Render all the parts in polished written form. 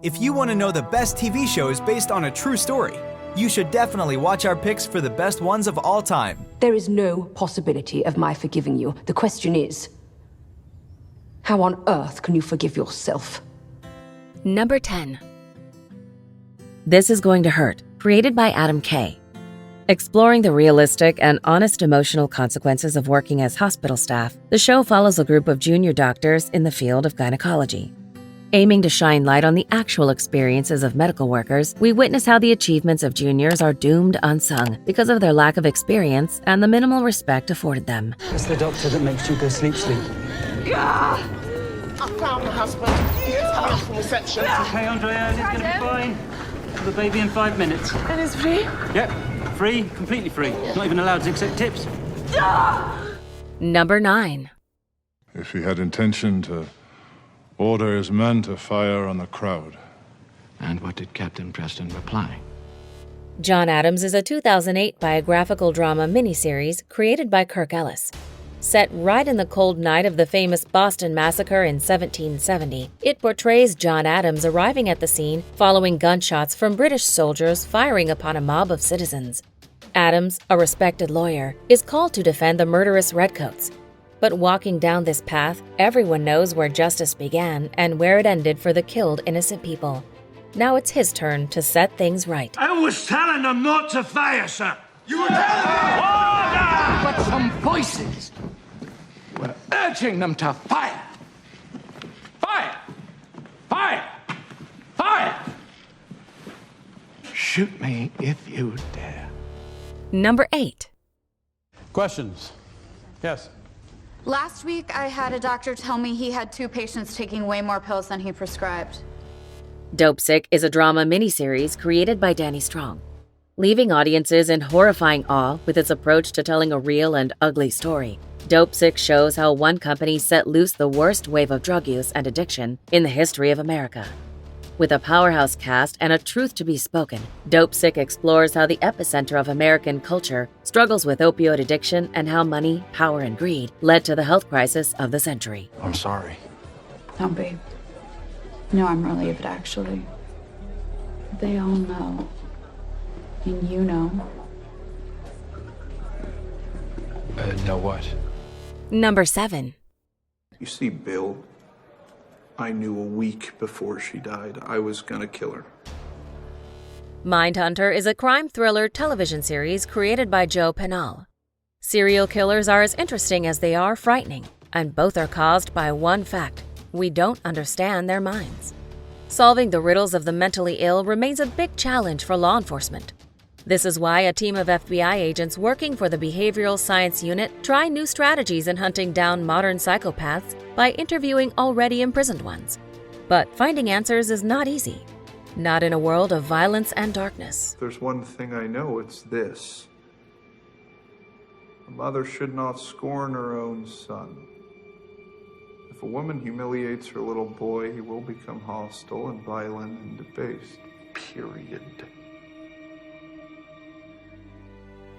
If you want to know the best TV shows based on a true story, you should definitely watch our picks for the best ones of all time. There is no possibility of my forgiving you. The question is, how on earth can you forgive yourself? Number 10. This Is Going to Hurt, created by Adam Kay. Exploring the realistic and honest emotional consequences of working as hospital staff, the show follows a group of junior doctors in the field of gynecology. Aiming to shine light on the actual experiences of medical workers, we witness how the achievements of juniors are doomed unsung because of their lack of experience and the minimal respect afforded them. It's the doctor that makes you go sleep. I found my husband. He's out from reception. Okay, Andrea, it's gonna be fine. Have the baby in 5 minutes. And it's free? Yep, free, completely free. Not even allowed to accept tips. Number 9. If he had intention to order his men to fire on the crowd. And what did Captain Preston reply? John Adams is a 2008 biographical drama miniseries created by Kirk Ellis. Set right in the cold night of the famous Boston Massacre in 1770, it portrays John Adams arriving at the scene following gunshots from British soldiers firing upon a mob of citizens. Adams, a respected lawyer, is called to defend the murderous redcoats. But walking down this path, everyone knows where justice began and where it ended for the killed innocent people. Now it's his turn to set things right. I was telling them not to fire, sir. You were telling them! Order! But some voices were urging them to fire. Fire! Fire! Fire! Shoot me if you dare. Number 8. Questions? Yes. Last week, I had a doctor tell me he had 2 patients taking way more pills than he prescribed. Dopesick is a drama miniseries created by Danny Strong. Leaving audiences in horrifying awe with its approach to telling a real and ugly story, Dopesick shows how one company set loose the worst wave of drug use and addiction in the history of America. With a powerhouse cast and a truth to be spoken, Dopesick explores how the epicenter of American culture struggles with opioid addiction and how money, power, and greed led to the health crisis of the century. I'm sorry. No, babe. No, I'm relieved, actually. They all know. And you know. Know what? Number 7. You see, Bill, I knew a week before she died I was gonna kill her. Mindhunter is a crime thriller television series created by Joe Penal. Serial killers are as interesting as they are frightening, and both are caused by one fact: we don't understand their minds. Solving the riddles of the mentally ill remains a big challenge for law enforcement. This is why a team of FBI agents working for the Behavioral Science Unit try new strategies in hunting down modern psychopaths by interviewing already imprisoned ones. But finding answers is not easy. Not in a world of violence and darkness. If there's one thing I know, it's this. A mother should not scorn her own son. If a woman humiliates her little boy, he will become hostile and violent and debased. Period.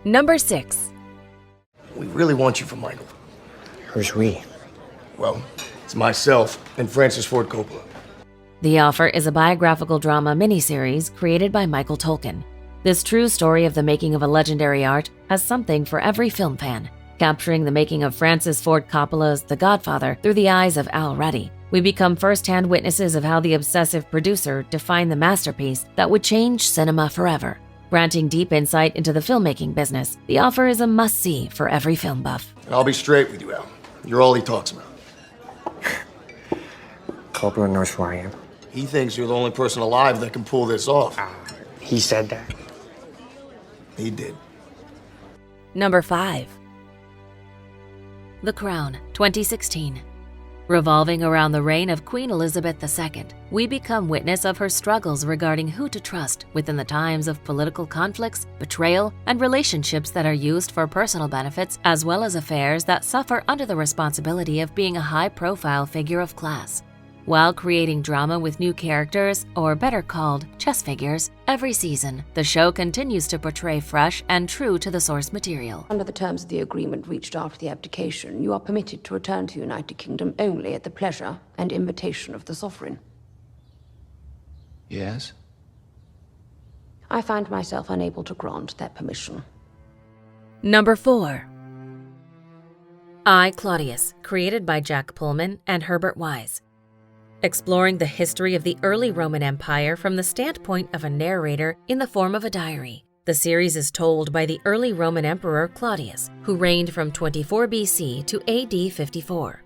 Number 6. We really want you for Michael. Who's we? Well, it's myself and Francis Ford Coppola. The Offer is a biographical drama miniseries created by Michael Tolkien. This true story of the making of a legendary art has something for every film fan. Capturing the making of Francis Ford Coppola's The Godfather through the eyes of Al Ruddy, we become first-hand witnesses of how the obsessive producer defined the masterpiece that would change cinema forever. Granting deep insight into the filmmaking business, The Offer is a must-see for every film buff. And I'll be straight with you, Al. You're all he talks about. Coppola knows who I am. He thinks you're the only person alive that can pull this off. He said that. He did. Number 5. The Crown, 2016. Revolving around the reign of Queen Elizabeth II, we become witness of her struggles regarding who to trust within the times of political conflicts, betrayal, and relationships that are used for personal benefits, as well as affairs that suffer under the responsibility of being a high-profile figure of class. While creating drama with new characters, or better called, chess figures, every season, the show continues to portray fresh and true to the source material. Under the terms of the agreement reached after the abdication, you are permitted to return to the United Kingdom only at the pleasure and invitation of the sovereign. Yes? I find myself unable to grant that permission. Number 4. I, Claudius, created by Jack Pullman and Herbert Wise. Exploring the history of the early Roman Empire from the standpoint of a narrator in the form of a diary. The series is told by the early Roman Emperor Claudius, who reigned from 24 BC to AD 54.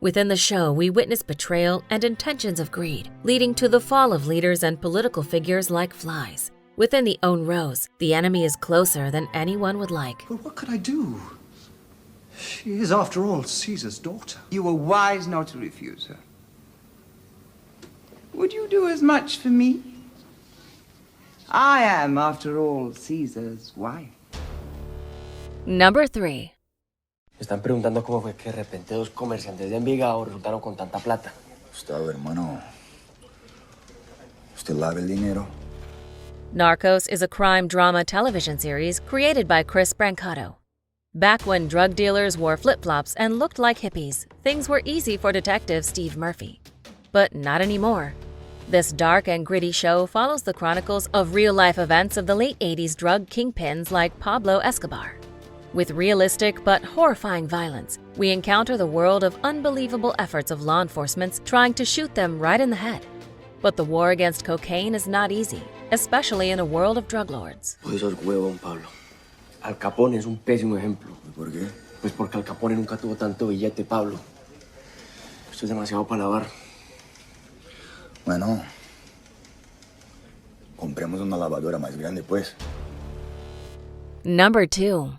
Within the show, we witness betrayal and intentions of greed, leading to the fall of leaders and political figures like flies. Within the own rows, the enemy is closer than anyone would like. But what could I do? She is, after all, Caesar's daughter. You were wise not to refuse her. Would you do as much for me? I am, after all, Caesar's wife. Number 3. Están preguntando cómo fue que de repente dos comerciantes de Envigado resultaron con tanta plata. Gustavo, hermano. ¿Usted lava el dinero? Narcos is a crime drama television series created by Chris Brancato. Back when drug dealers wore flip-flops and looked like hippies, things were easy for Detective Steve Murphy. But not anymore. This dark and gritty show follows the chronicles of real-life events of the late 80s drug kingpins like Pablo Escobar. With realistic but horrifying violence, we encounter the world of unbelievable efforts of law enforcement trying to shoot them right in the head. But the war against cocaine is not easy, especially in a world of drug lords. Pues eso es huevón, Pablo. Al Capone es un pésimo ejemplo. ¿Por qué? Pues porque Al Capone nunca tuvo tanto billete, Pablo. Esto es demasiado para lavar. Bueno, compremos una lavadora más grande, pues. Number 2.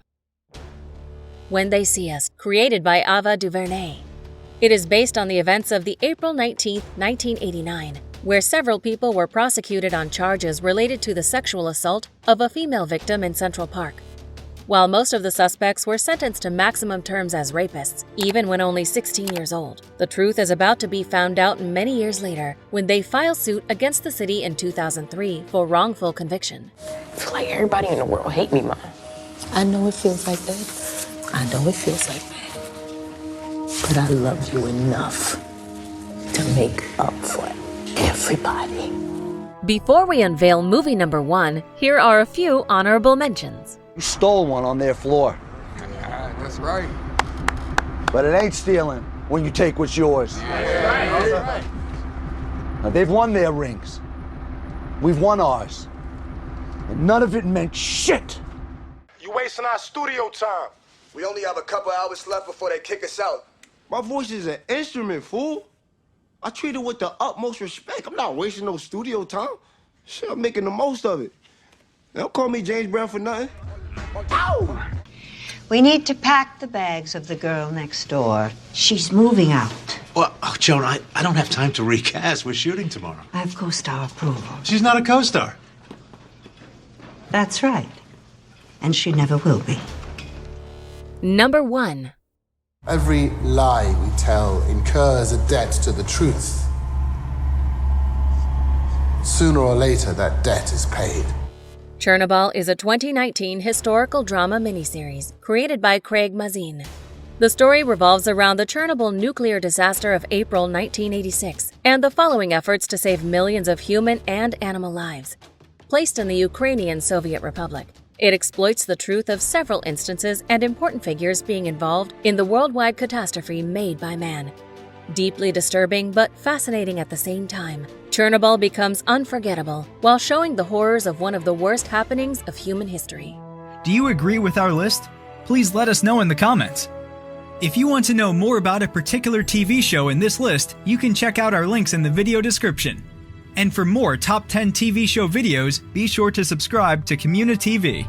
When They See Us, created by Ava DuVernay. It is based on the events of the April 19, 1989, where several people were prosecuted on charges related to the sexual assault of a female victim in Central Park. While most of the suspects were sentenced to maximum terms as rapists, even when only 16 years old, the truth is about to be found out many years later when they file suit against the city in 2003 for wrongful conviction. I feel like everybody in the world hate me, Mom. I know it feels like that. I know it feels like that. But I love you enough to make up for everybody. Before we unveil movie number 1, here are a few honorable mentions. You stole one on their floor. That's right. But it ain't stealing when you take what's yours. Now, they've won their rings. We've won ours. And none of it meant shit. You wasting our studio time. We only have a couple hours left before they kick us out. My voice is an instrument, fool. I treat it with the utmost respect. I'm not wasting no studio time. Shit, I'm making the most of it. They don't call me James Brown for nothing. Ow! We need to pack the bags of the girl next door. She's moving out. Well, Joan, I don't have time to recast. We're shooting tomorrow. I have co-star approval. She's not a co-star. That's right. And she never will be. Number 1. Every lie we tell incurs a debt to the truth. Sooner or later, that debt is paid. Chernobyl is a 2019 historical drama miniseries created by Craig Mazin. The story revolves around the Chernobyl nuclear disaster of April 1986 and the following efforts to save millions of human and animal lives. Placed in the Ukrainian Soviet Republic, it exploits the truth of several instances and important figures being involved in the worldwide catastrophe made by man. Deeply disturbing but fascinating at the same time, Chernobyl becomes unforgettable while showing the horrors of one of the worst happenings of human history. Do you agree with our list? Please let us know in the comments. If you want to know more about a particular TV show in this list, you can check out our links in the video description. And for more top 10 TV show videos, be sure to subscribe to communiTV.